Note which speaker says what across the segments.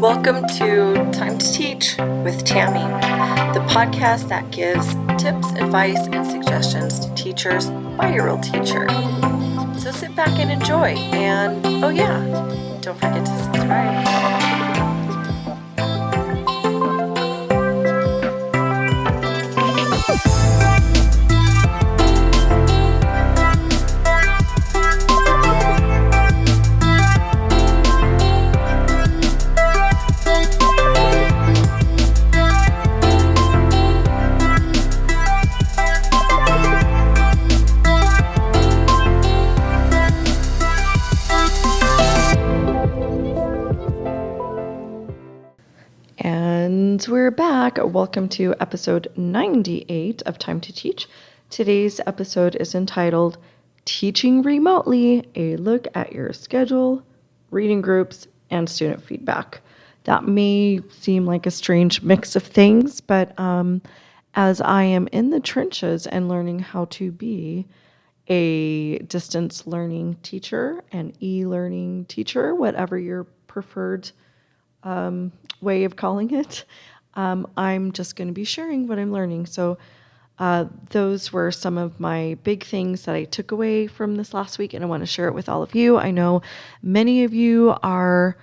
Speaker 1: Welcome to Time to Teach with Tammy, the podcast that gives tips, advice, and suggestions to teachers by a real teacher. So sit back and enjoy. And oh yeah, don't forget to subscribe. And we're back. Welcome to episode 98 of Time to Teach. Today's episode is entitled Teaching Remotely, a look at your schedule, reading groups, and student feedback. That may seem like a strange mix of things, but as I am in the trenches and learning how to be a distance learning teacher, an e-learning teacher, whatever your preferred way of calling it, I'm just going to be sharing what I'm learning. So those were some of my big things that I took away from this last week, and I want to share it with all of you. I know many of you are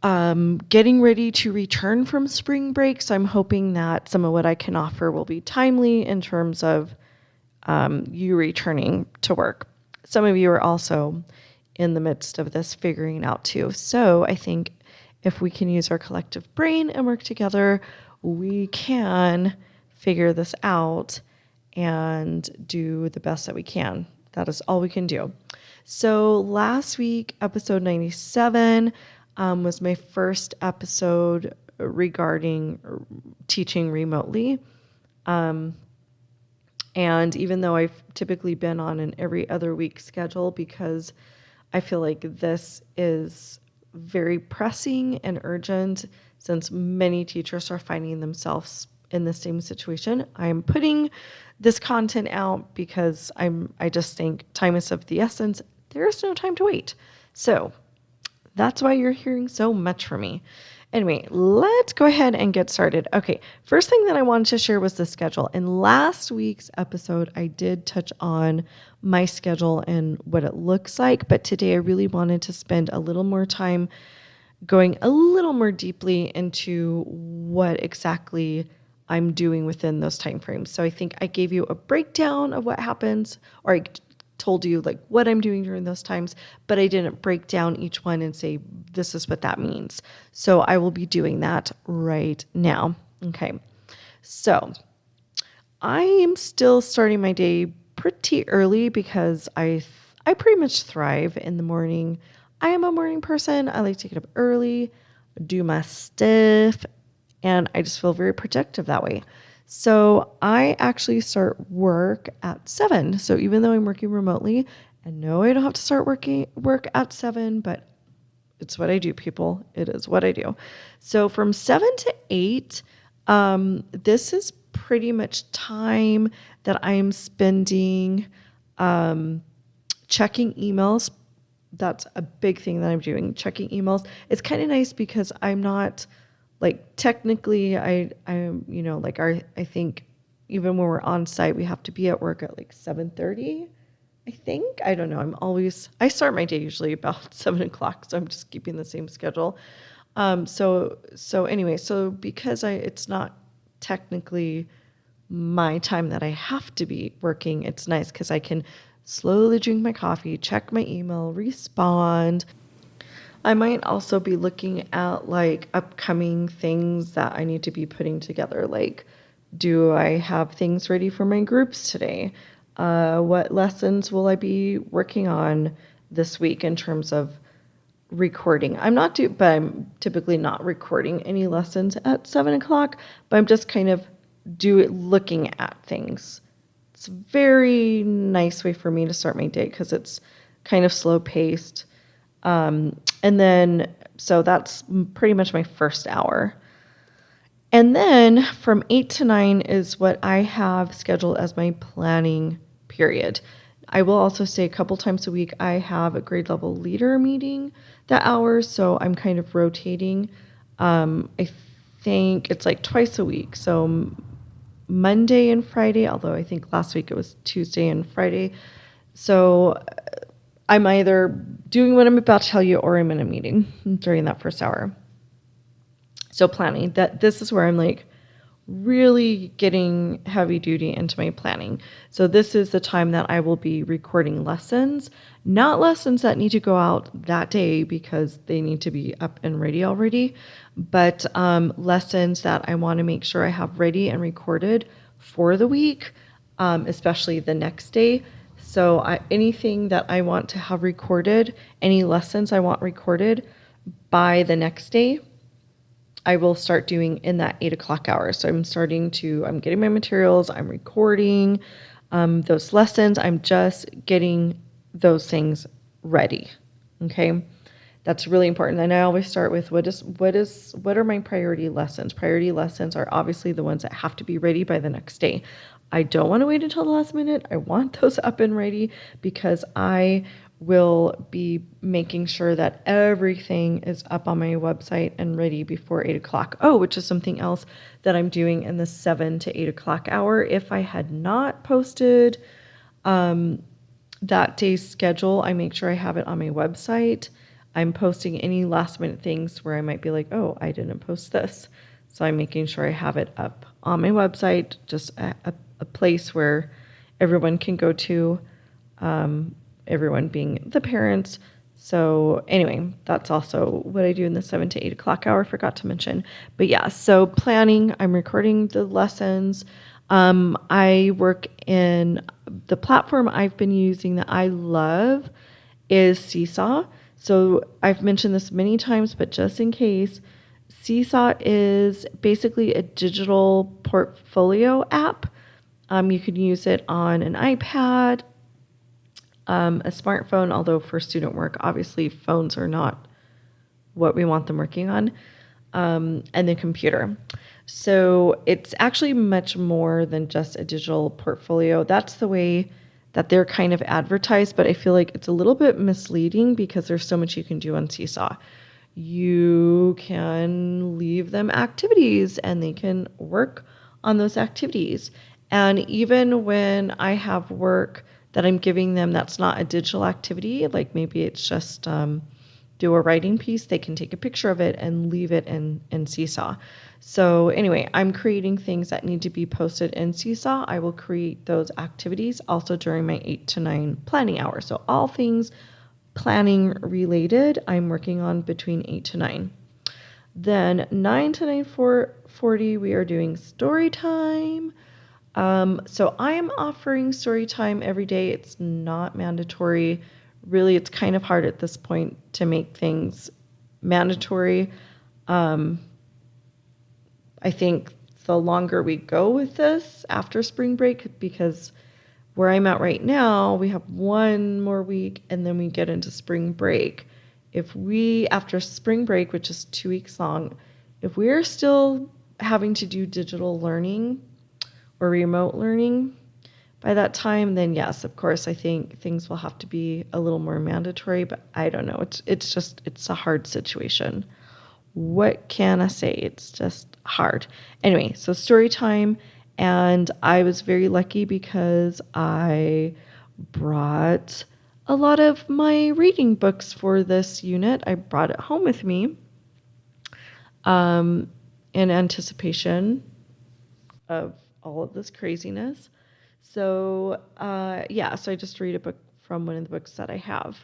Speaker 1: getting ready to return from spring break, so I'm hoping that some of what I can offer will be timely in terms of you returning to work. Some of you are also in the midst of this figuring out too. So I think if we can use our collective brain and work together, we can figure this out and do the best that we can. That is all we can do. So last week, episode 97 was my first episode regarding teaching remotely. And even though I've typically been on an every other week schedule, because I feel like this is very pressing and urgent since many teachers are finding themselves in the same situation, I'm putting this content out because I just think time is of the essence. There's no time to wait. So that's why you're hearing so much from me. Anyway, let's go ahead and get started. Okay, first thing that I wanted to share was the schedule. In last week's episode, I did touch on my schedule and what it looks like, but today I really wanted to spend a little more time going a little more deeply into what exactly I'm doing within those time frames. So I think I gave you a breakdown of what happens, or I told you like what I'm doing during those times, but I didn't break down each one and say, this is what that means. So I will be doing that right now. Okay. So I am still starting my day pretty early because I pretty much thrive in the morning. I am a morning person. I like to get up early, do my stuff, and I just feel very productive that way. So I actually start work at 7. So even though I'm working remotely, and no, I don't have to start work at 7, but it's what I do, people. It is what I do. So from 7 to 8, this is pretty much time that I'm spending checking emails. That's a big thing that I'm doing, checking emails. It's kind of nice because I'm not like technically I'm like I think even when we're on site, we have to be at work at like 7:30. I think, I don't know. I start my day usually about 7 o'clock. So I'm just keeping the same schedule. So anyway, so because it's not technically my time that I have to be working, it's nice because I can slowly drink my coffee, check my email, respond. I might also be looking at like upcoming things that I need to be putting together. Like, do I have things ready for my groups today? What lessons will I be working on this week in terms of recording? But I'm typically not recording any lessons at 7 o'clock, but I'm just kind of looking at things. It's a very nice way for me to start my day because it's kind of slow paced. And then, so that's pretty much my first hour. And then from 8 to 9 is what I have scheduled as my planning period. I will also say a couple times a week I have a grade level leader meeting that hour, so I'm kind of rotating. I think it's like twice a week. So Monday and Friday, although I think last week it was Tuesday and Friday. So I'm either doing what I'm about to tell you or I'm in a meeting during that first hour. So planning, that this is where I'm like really getting heavy duty into my planning. So this is the time that I will be recording lessons, not lessons that need to go out that day because they need to be up and ready already, but lessons that I want to make sure I have ready and recorded for the week, especially the next day. So anything that I want to have recorded, any lessons I want recorded by the next day, I will start doing in that 8 o'clock hour. So I'm getting my materials, I'm recording those lessons. I'm just getting those things ready. Okay. That's really important. And I always start with what are my priority lessons? Priority lessons are obviously the ones that have to be ready by the next day. I don't want to wait until the last minute. I want those up and ready because I will be making sure that everything is up on my website and ready before 8 o'clock. Oh, which is something else that I'm doing in the 7 to 8 o'clock hour. If I had not posted that day's schedule, I make sure I have it on my website. I'm posting any last minute things where I might be like, oh, I didn't post this. So I'm making sure I have it up on my website, just a place where everyone can go to, everyone being the parents. So anyway, that's also what I do in the 7 to 8 o'clock hour, forgot to mention. But yeah, so planning, I'm recording the lessons. I work in the platform I've been using that I love is Seesaw. So I've mentioned this many times, but just in case, Seesaw is basically a digital portfolio app. You can use it on an iPad, a smartphone, although for student work, obviously phones are not what we want them working on, and the computer. So it's actually much more than just a digital portfolio. That's the way that they're kind of advertised, but I feel like it's a little bit misleading because there's so much you can do on Seesaw. You can leave them activities and they can work on those activities. And even when I have work that I'm giving them that's not a digital activity, like maybe it's just do a writing piece, they can take a picture of it and leave it in Seesaw. So anyway, I'm creating things that need to be posted in Seesaw. I will create those activities also during my 8 to 9 planning hour. So all things planning related, I'm working on between 8 to 9. Then 9 to 9:40, we are doing story time. So I am offering story time every day. It's not mandatory. Really, it's kind of hard at this point to make things mandatory. I think the longer we go with this after spring break, because where I'm at right now, we have one more week and then we get into spring break. If we, after spring break, which is 2 weeks long, if we're still having to do digital learning or remote learning by that time, then yes, of course, I think things will have to be a little more mandatory, but I don't know. It's a hard situation. What can I say? It's just hard. Anyway, so story time. And I was very lucky because I brought a lot of my reading books for this unit. I brought it home with me in anticipation of all of this craziness. So, so I just read a book from one of the books that I have.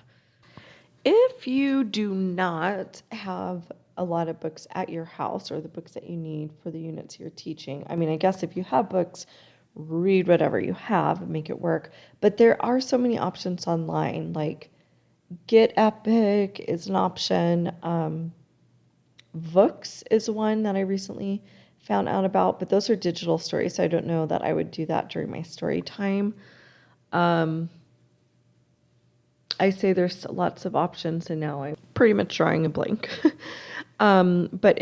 Speaker 1: If you do not have a lot of books at your house or the books that you need for the units you're teaching, I mean, I guess if you have books, read whatever you have and make it work. But there are so many options online, like Get Epic is an option. Books is one that I recently found out about, but those are digital stories, so I don't know that I would do that during my story time. I say there's lots of options, and now I'm pretty much drawing a blank. But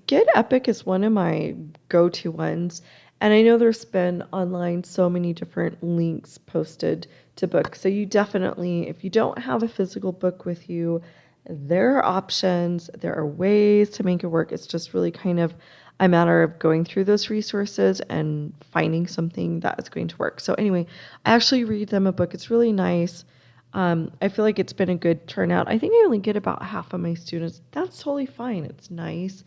Speaker 1: Get Epic is one of my go-to ones, and I know there's been online so many different links posted to book. So you definitely, if you don't have a physical book with you, there are options, there are ways to make it work. It's just really kind of a matter of going through those resources and finding something that is going to work. So anyway, I actually read them a book. It's really nice. I feel like it's been a good turnout. I think I only get about half of my students. That's totally fine. It's nice.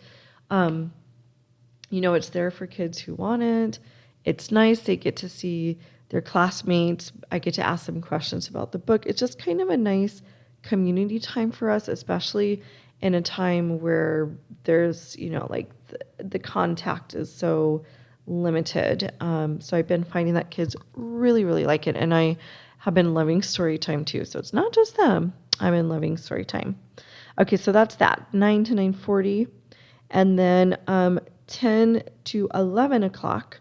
Speaker 1: It's there for kids who want it. It's nice. They get to see their classmates. I get to ask them questions about the book. It's just kind of a nice community time for us, especially in a time where there's, like the contact is so limited. So I've been finding that kids really, really like it. And I have been loving story time too. So it's not just them. I've been loving story time. Okay, so that's that, 9 to 9:40. And then 10 to 11 o'clock,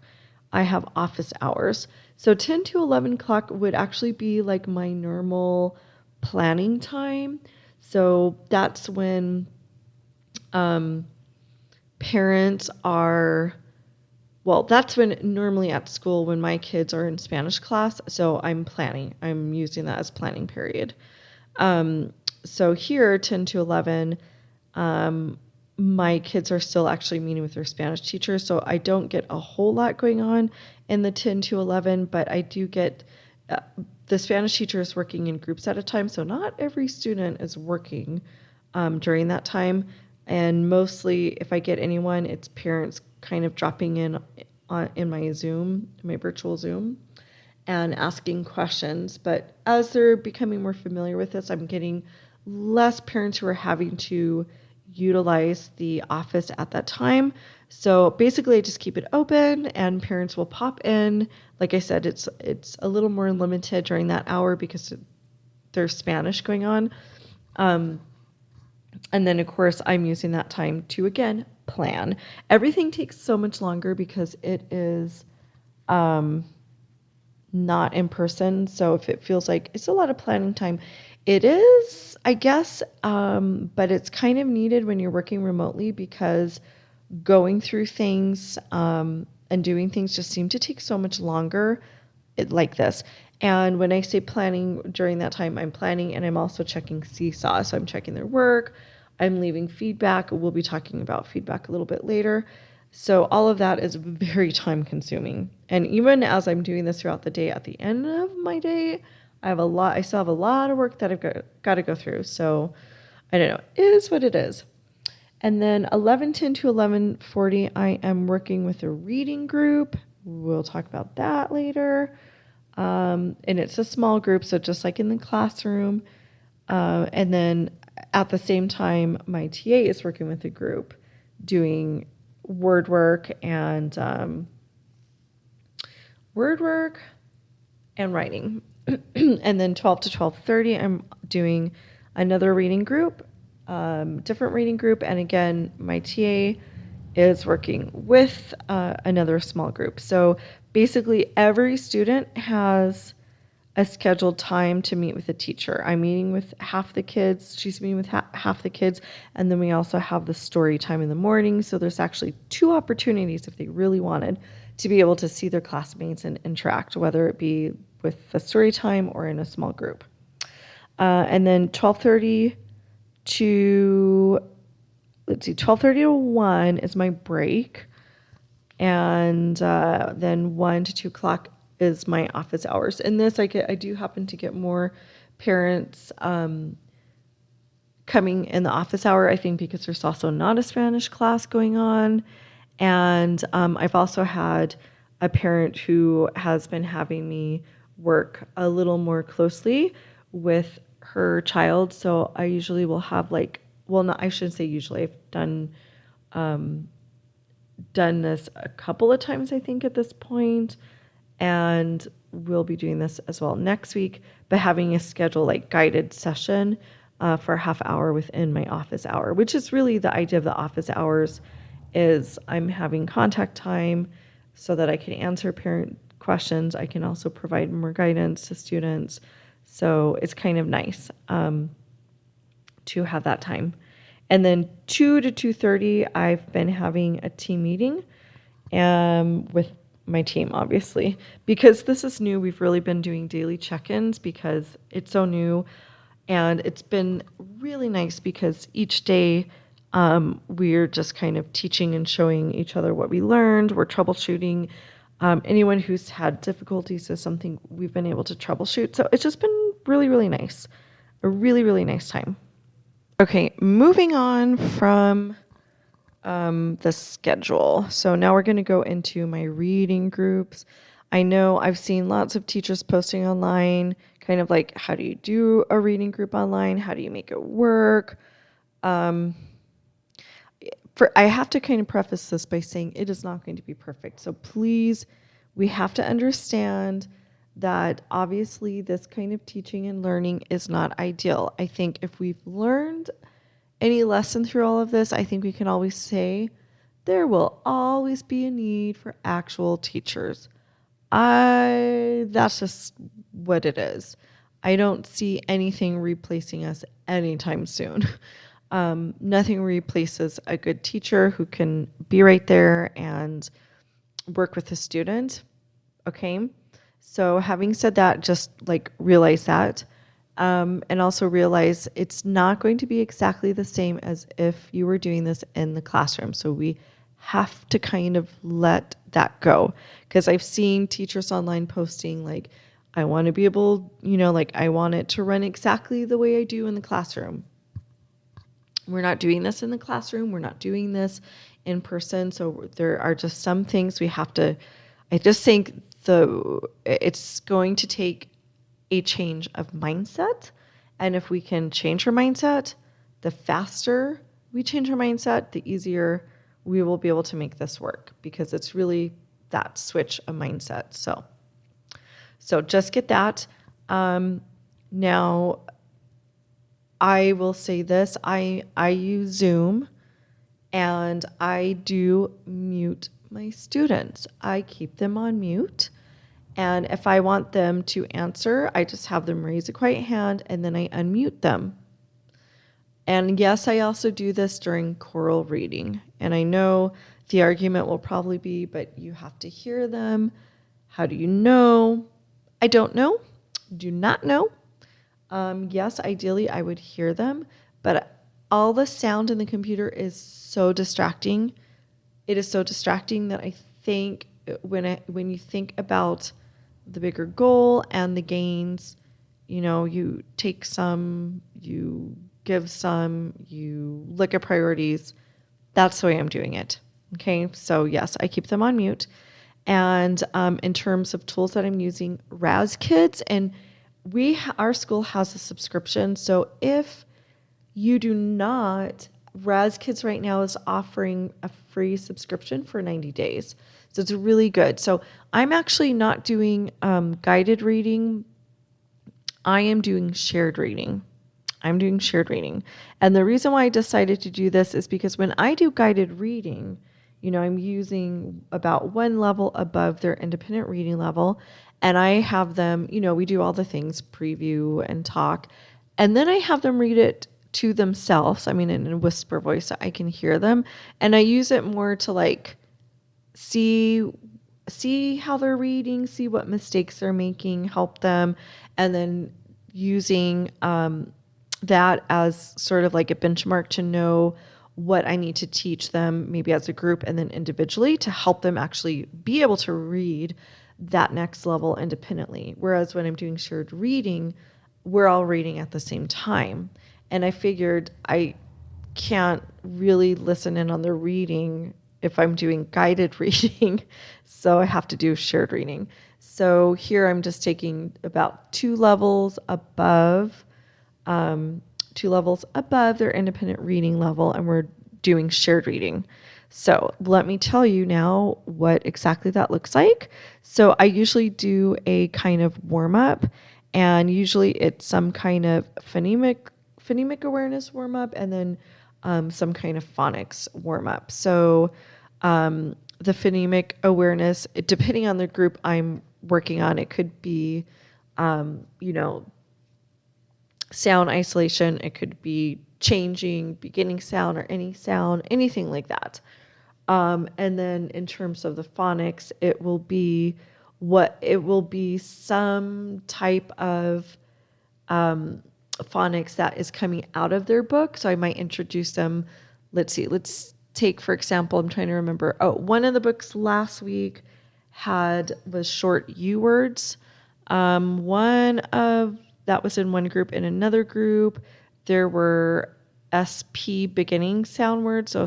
Speaker 1: I have office hours. So 10 to 11 o'clock would actually be like my normal planning time. So that's when parents are, that's when normally at school when my kids are in Spanish class. So I'm using that as planning period. So here, 10 to 11, my kids are still actually meeting with their Spanish teacher, so I don't get a whole lot going on in the 10 to 11, but I do get the Spanish teacher is working in groups at a time, so not every student is working during that time. And mostly, if I get anyone, it's parents kind of dropping in my Zoom, my virtual Zoom, and asking questions. But as they're becoming more familiar with this, I'm getting less parents who are having to utilize the office at that time. So basically I just keep it open and parents will pop in. Like I said, it's a little more limited during that hour because there's Spanish going on. And then of course I'm using that time to again plan. Everything takes so much longer because it is not in person. So if it feels like it's a lot of planning time, it is, I guess, but it's kind of needed when you're working remotely because going through things and doing things just seem to take so much longer like this. And when I say planning during that time, I'm planning and I'm also checking Seesaw. So I'm checking their work. I'm leaving feedback. We'll be talking about feedback a little bit later. So all of that is very time consuming. And even as I'm doing this throughout the day, at the end of my day, I still have a lot of work that I've got to go through. So I don't know, it is what it is. And then 11:10 to 11:40, I am working with a reading group. We'll talk about that later. And it's a small group, so just like in the classroom. And then at the same time, my TA is working with a group doing word work and writing. And then 12 to 12:30, I'm doing another reading group, different reading group. And again, my TA is working with another small group. So basically every student has a scheduled time to meet with a teacher. I'm meeting with half the kids. She's meeting with half the kids. And then we also have the story time in the morning. So there's actually 2 opportunities if they really wanted to be able to see their classmates and interact, whether it be with the story time or in a small group. And then 12:30 to 1 is my break. And then 1 to 2 o'clock is my office hours. And this I do happen to get more parents coming in the office hour, I think because there's also not a Spanish class going on. And I've also had a parent who has been having me work a little more closely with her child. So I usually will have I shouldn't say usually. I've done this a couple of times, I think, at this point, and we'll be doing this as well next week, but having a schedule guided session for a half hour within my office hour, which is really the idea of the office hours is I'm having contact time so that I can answer parent questions. I can also provide more guidance to students. So it's kind of nice to have that time. And then 2 to 2:30, I've been having a team meeting with my team, obviously. Because this is new, we've really been doing daily check-ins because it's so new. And it's been really nice because each day we're just kind of teaching and showing each other what we learned. We're troubleshooting. Anyone who's had difficulties is something we've been able to troubleshoot. So it's just been really, really nice. A really, really nice time. Okay, moving on from the schedule. So now we're going to go into my reading groups. I know I've seen lots of teachers posting online, kind of like, how do you do a reading group online? How do you make it work? I have to kind of preface this by saying it is not going to be perfect. So please, we have to understand that obviously this kind of teaching and learning is not ideal. I think if we've learned any lesson through all of this, I think we can always say there will always be a need for actual teachers. That's just what it is. I don't see anything replacing us anytime soon. Nothing replaces a good teacher who can be right there and work with the student. Okay. So having said that, just like realize that. And also realize it's not going to be exactly the same as if you were doing this in the classroom. So we have to kind of let that go. Because I've seen teachers online posting like, I want to be able, like I want it to run exactly the way I do in the classroom. We're not doing this in the classroom. We're not doing this in person. So there are just some things we have to, I just think it's going to take a change of mindset. And if we can change our mindset, the faster we change our mindset, the easier we will be able to make this work, because it's really that switch of mindset. So just get that. Now, I will say this, I use Zoom and I do mute my students. I keep them on mute. And if I want them to answer, I just have them raise a quiet hand and then I unmute them. And yes, I also do this during choral reading. And I know the argument will probably be, but you have to hear them. How do you know? I don't know. Do not know. Yes, ideally I would hear them, but all the sound in the computer is so distracting. It is so distracting that I think when you think about the bigger goal and the gains, you take some, you give some, you look at priorities. That's the way I'm doing it. Okay, so yes, I keep them on mute. And in terms of tools that I'm using, Raz Kids, and our school has a subscription. So if you do not, Raz Kids right now is offering a free subscription for 90 days. So it's really good. So I'm actually not doing guided reading. I am doing shared reading. I'm doing shared reading. And the reason why I decided to do this is because when I do guided reading, I'm using about one level above their independent reading level. And I have them, we do all the things, preview and talk. And then I have them read it to themselves. I mean, in a whisper voice, so I can hear them. And I use it more to like see how they're reading, see what mistakes they're making, help them. And then using that as sort of like a benchmark to know what I need to teach them, maybe as a group and then individually, to help them actually be able to read that next level independently. Whereas when I'm doing shared reading, we're all reading at the same time. And I figured I can't really listen in on the reading if I'm doing guided reading. So I have to do shared reading. So here I'm just taking about two levels above their independent reading level, and we're doing shared reading. So let me tell you now what exactly that looks like. So I usually do a kind of warm up, and usually it's some kind of phonemic awareness warm up, and then some kind of phonics warm up. So the phonemic awareness, depending on the group I'm working on, it could be, sound isolation. It could be changing beginning sound or any sound, anything like that. And then in terms of the phonics, it will be some type of phonics that is coming out of their book. So I might introduce them. Let's take, for example, I'm trying to remember. Oh, one of the books last week was short U words. That was in one group. In another group, there were SP beginning sound words, so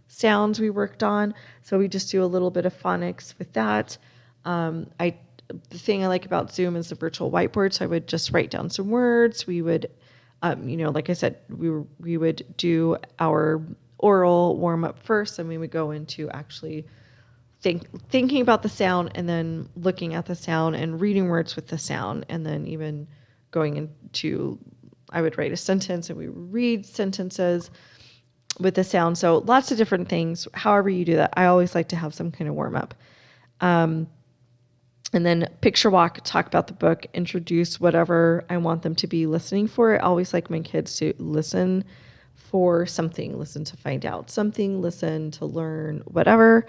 Speaker 1: sounds we worked on. So we just do a little bit of phonics with that. The thing I like about Zoom is the virtual whiteboard. So I would just write down some words. We would, like I said, we would do our oral warm up first, and we would go into actually thinking about the sound, and then looking at the sound and reading words with the sound, and then even going into, I would write a sentence and we would read sentences with the sound. So lots of different things. However you do that, I always like to have some kind of warm up. And then picture walk, talk about the book, introduce whatever I want them to be listening for. I always like my kids to listen for something, listen to find out something, listen to learn whatever.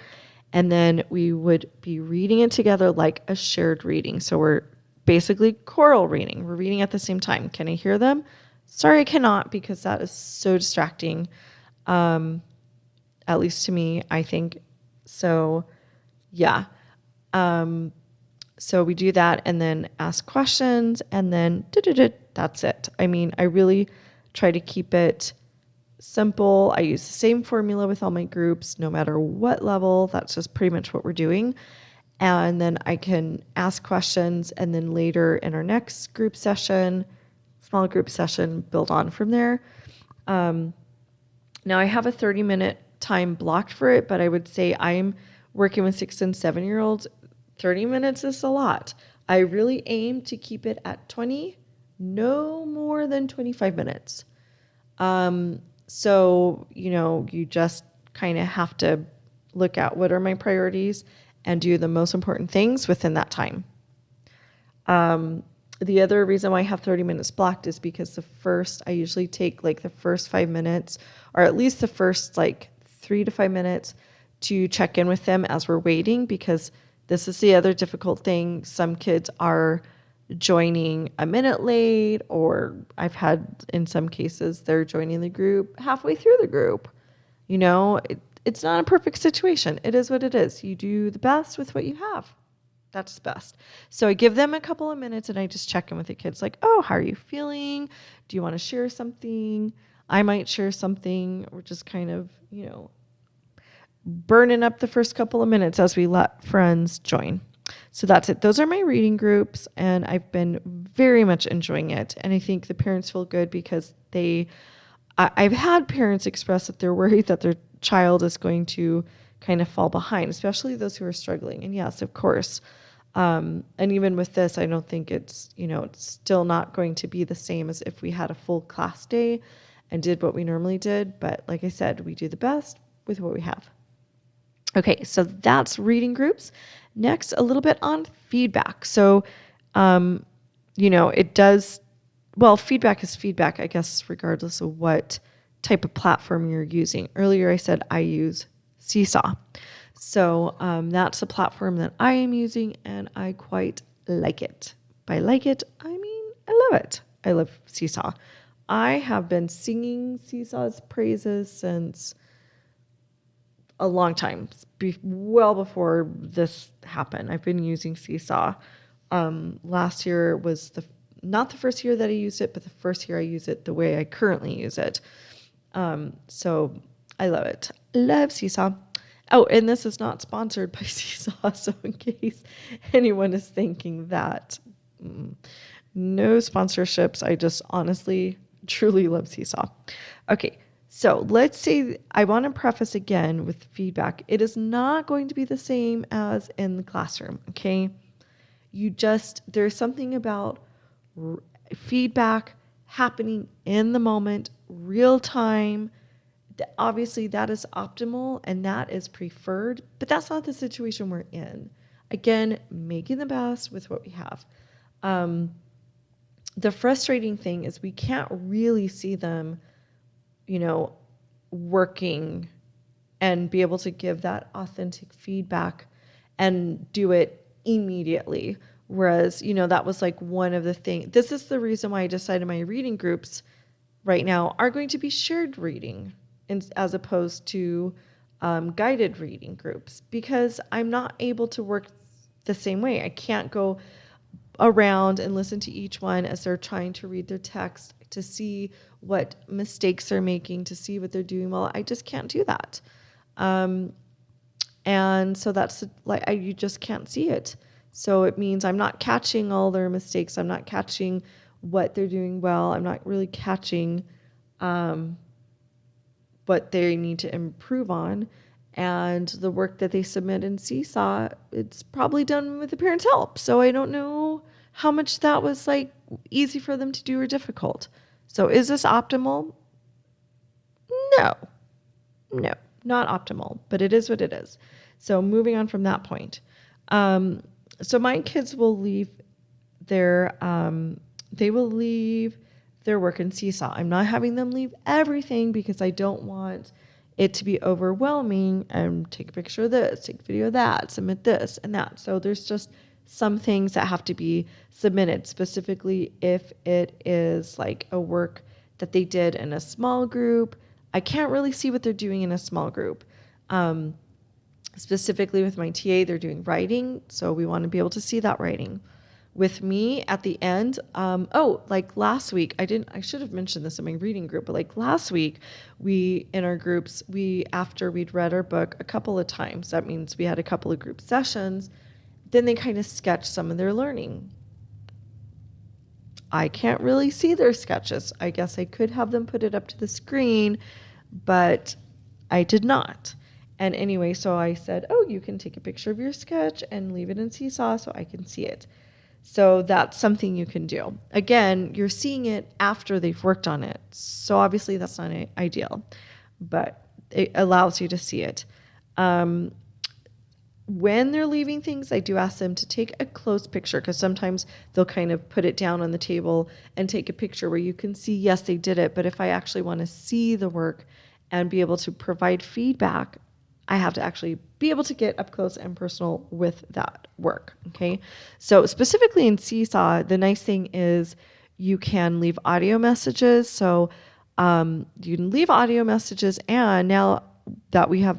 Speaker 1: And then we would be reading it together like a shared reading. So we're basically choral reading. We're reading at the same time. Can I hear them? Sorry, I cannot, because that is so distracting. At least to me, I think. So, yeah. So we do that and then ask questions, and then that's it. I mean, I really try to keep it simple. I use the same formula with all my groups, no matter what level. That's just pretty much what we're doing. And then I can ask questions, and then later in our next group session, small group session, build on from there. Now I have a 30-minute time blocked for it, but I would say I'm working with 6 and 7-year-olds. 30 minutes is a lot. I really aim to keep it at 20, no more than 25 minutes. So, you just kind of have to look at what are my priorities and do the most important things within that time. The other reason why I have 30 minutes blocked is because I usually take like the first 5 minutes, or at least the first like 3 to 5 minutes, to check in with them as we're waiting, because this is the other difficult thing. Some kids are joining a minute late, or I've had, in some cases, they're joining the group halfway through the group. It's not a perfect situation. It is what it is. You do the best with what you have. That's best. So I give them a couple of minutes and I just check in with the kids like, oh, how are you feeling? Do you want to share something? I might share something. We're just kind of, burning up the first couple of minutes as we let friends join. So that's it. Those are my reading groups, and I've been very much enjoying it. And I think the parents feel good because I've had parents express that they're worried that their child is going to kind of fall behind, especially those who are struggling. And yes, of course. And even with this, I don't think it's still not going to be the same as if we had a full class day and did what we normally did. But like I said, we do the best with what we have. Okay, so that's reading groups. Next, a little bit on feedback. So, feedback is feedback, I guess, regardless of what type of platform you're using. Earlier, I said I use Seesaw. So that's a platform that I am using, and I quite like it. By like it, I mean I love it. I love Seesaw. I have been singing Seesaw's praises since a long time, well before this happened. I've been using Seesaw. Last year was not the first year that I used it, but the first year I use it the way I currently use it. So I love it. Love Seesaw. Oh, and this is not sponsored by Seesaw, so in case anyone is thinking that, no sponsorships. I just honestly, truly love Seesaw. Okay. So let's say I want to preface again with feedback. It is not going to be the same as in the classroom, okay? There's something about feedback happening in the moment, real time. Obviously, that is optimal and that is preferred, but that's not the situation we're in. Again, making the best with what we have. The frustrating thing is we can't really see them working and be able to give that authentic feedback and do it immediately. Whereas, that was like one of the things. This is the reason why I decided my reading groups right now are going to be shared reading as opposed to guided reading groups, because I'm not able to work the same way. I can't go around and listen to each one as they're trying to read their text to see what mistakes they're making, to see what they're doing well. I just can't do that. And so that's like, you just can't see it. So it means I'm not catching all their mistakes. I'm not catching what they're doing well. I'm not really catching what they need to improve on. And the work that they submit in Seesaw, it's probably done with the parents' help. So I don't know how much that was like easy for them to do or difficult. So is this optimal? No, not optimal, but it is what it is. So moving on from that point. So my kids will leave their work in Seesaw. I'm not having them leave everything because I don't want it to be overwhelming and take a picture of this, take a video of that, submit this and that. So there's just some things that have to be submitted, specifically if it is like a work that they did in a small group. I can't really see what they're doing in a small group. Specifically with my TA, they're doing writing, so we want to be able to see that writing. With me at the end, like last week, I should have mentioned this in my reading group, but like last week, in our groups, after we'd read our book a couple of times, that means we had a couple of group sessions, then they kind of sketched some of their learning. I can't really see their sketches. I guess I could have them put it up to the screen, but I did not. And anyway, so I said, you can take a picture of your sketch and leave it in Seesaw so I can see it. So that's something you can do. Again, you're seeing it after they've worked on it. So obviously that's not ideal, but it allows you to see it. When they're leaving things, I do ask them to take a close picture, because sometimes they'll kind of put it down on the table and take a picture where you can see, yes, they did it. But if I actually want to see the work and be able to provide feedback, I have to actually be able to get up close and personal with that work. Okay. So specifically in Seesaw, the nice thing is you can leave audio messages. So you can leave audio messages, and now that we have,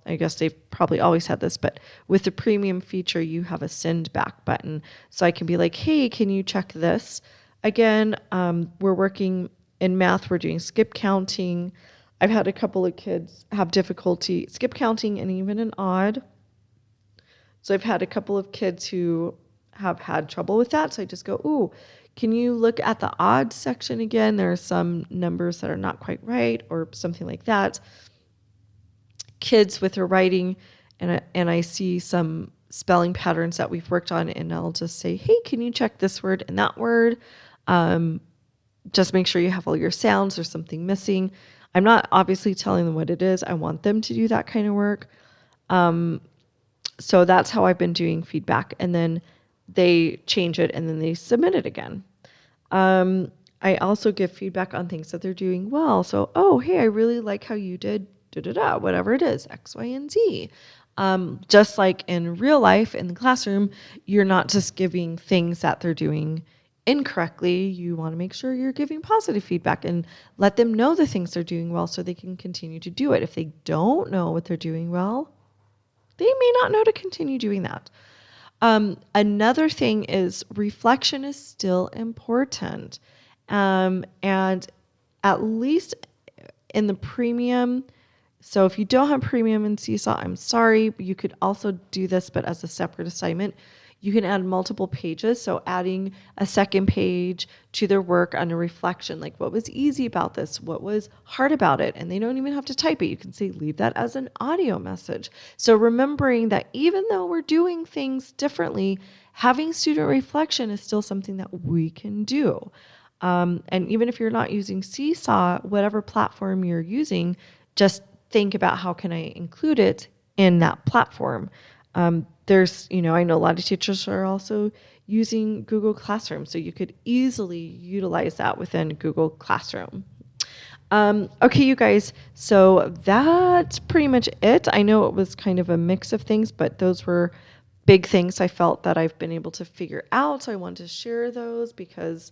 Speaker 1: I guess they've probably always had this, but with the premium feature, you have a send back button. So I can be like, hey, can you check this? Again, we're working in math. We're doing skip counting. I've had a couple of kids have difficulty skip counting and even an odd. So I've had a couple of kids who have had trouble with that. So I just go, can you look at the odd section again? There are some numbers that are not quite right or something like that. Kids with their writing, and I see some spelling patterns that we've worked on, and I'll just say, hey, can you check this word and that word? Just make sure you have all your sounds. There's something missing. I'm not obviously telling them what it is. I want them to do that kind of work. So that's how I've been doing feedback. And then they change it and then they submit it again. I also give feedback on things that they're doing well. So, hey, I really like how you did whatever it is, X, Y, and Z. Just like in real life, in the classroom, you're not just giving things that they're doing incorrectly. You want to make sure you're giving positive feedback and let them know the things they're doing well so they can continue to do it. If they don't know what they're doing well, they may not know to continue doing that. Another thing is reflection is still important. And at least in the premium, so if you don't have premium in Seesaw, I'm sorry, you could also do this, but as a separate assignment. You can add multiple pages, so adding a second page to their work on a reflection, like what was easy about this, what was hard about it, and they don't even have to type it. You can say, leave that as an audio message. So remembering that even though we're doing things differently, having student reflection is still something that we can do. And even if you're not using Seesaw, whatever platform you're using, just think about how can I include it in that platform. There's, I know a lot of teachers are also using Google Classroom, so you could easily utilize that within Google Classroom. Okay, you guys, so that's pretty much it. I know it was kind of a mix of things, but those were big things I felt that I've been able to figure out. So I wanted to share those because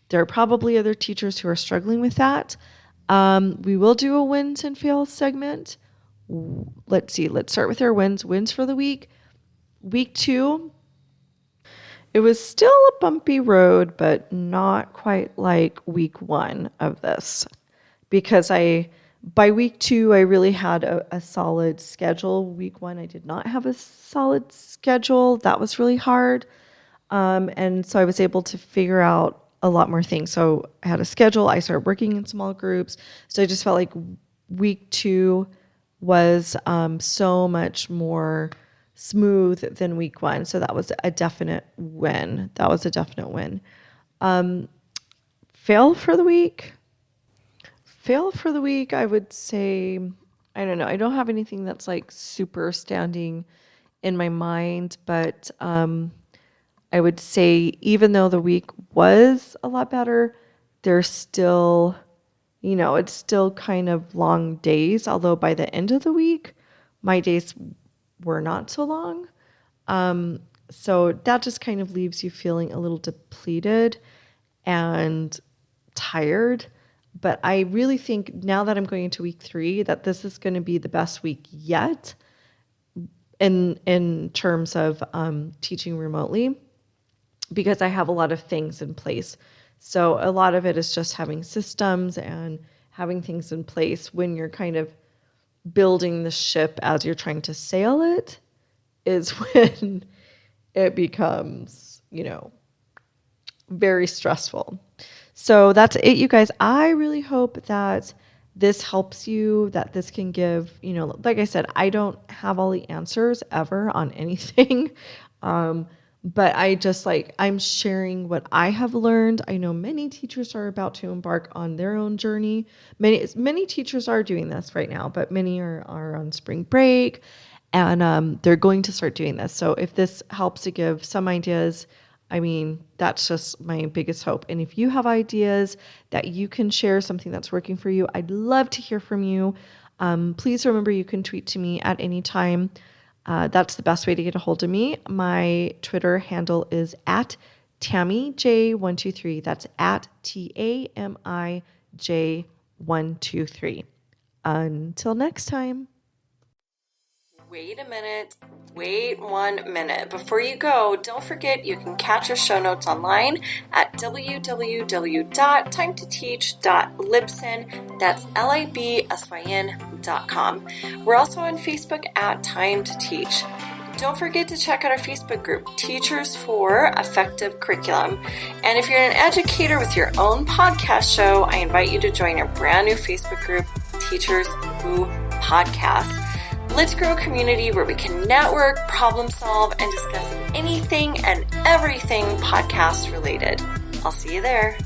Speaker 1: there are probably other teachers who are struggling with that. We will do a wins and fails segment. Let's see. Let's start with our wins. Wins for the week. Week 2, it was still a bumpy road, but not quite like week 1 of this. Because by week 2, I really had a solid schedule. Week 1, I did not have a solid schedule. That was really hard. And so I was able to figure out a lot more things. So I had a schedule. I started working in small groups. So I just felt like week 2 was so much more smooth than week 1. So that was a definite win. Fail for the week. I would say, I don't know. I don't have anything that's like super standing in my mind, but I would say even though the week was a lot better, there's still, it's still kind of long days. Although by the end of the week, my days were not so long. So that just kind of leaves you feeling a little depleted and tired. But I really think now that I'm going into week 3, that this is going to be the best week yet in terms of teaching remotely, because I have a lot of things in place. So a lot of it is just having systems and having things in place when you're kind of building the ship as you're trying to sail it is when it becomes, very stressful. So that's it, you guys. I really hope that this helps you, that this can give, like I said, I don't have all the answers ever on anything. But I'm sharing what I have learned. I know many teachers are about to embark on their own journey. Many teachers are doing this right now, but many are on spring break, and they're going to start doing this. So if this helps to give some ideas, that's just my biggest hope. And if you have ideas that you can share, something that's working for you, I'd love to hear from you. Please remember you can tweet to me at any time. That's the best way to get a hold of me. My Twitter handle is at TammyJ123. That's at TAMIJ123. Until next time.
Speaker 2: Wait a minute. Wait 1 minute. Before you go, don't forget you can catch our show notes online at www.timetoteach.libsyn. That's libsyn.com. We're also on Facebook at Time to Teach. Don't forget to check out our Facebook group, Teachers for Effective Curriculum. And if you're an educator with your own podcast show, I invite you to join our brand new Facebook group, Teachers Who Podcast. Let's grow a community where we can network, problem solve, and discuss anything and everything podcast related. I'll see you there.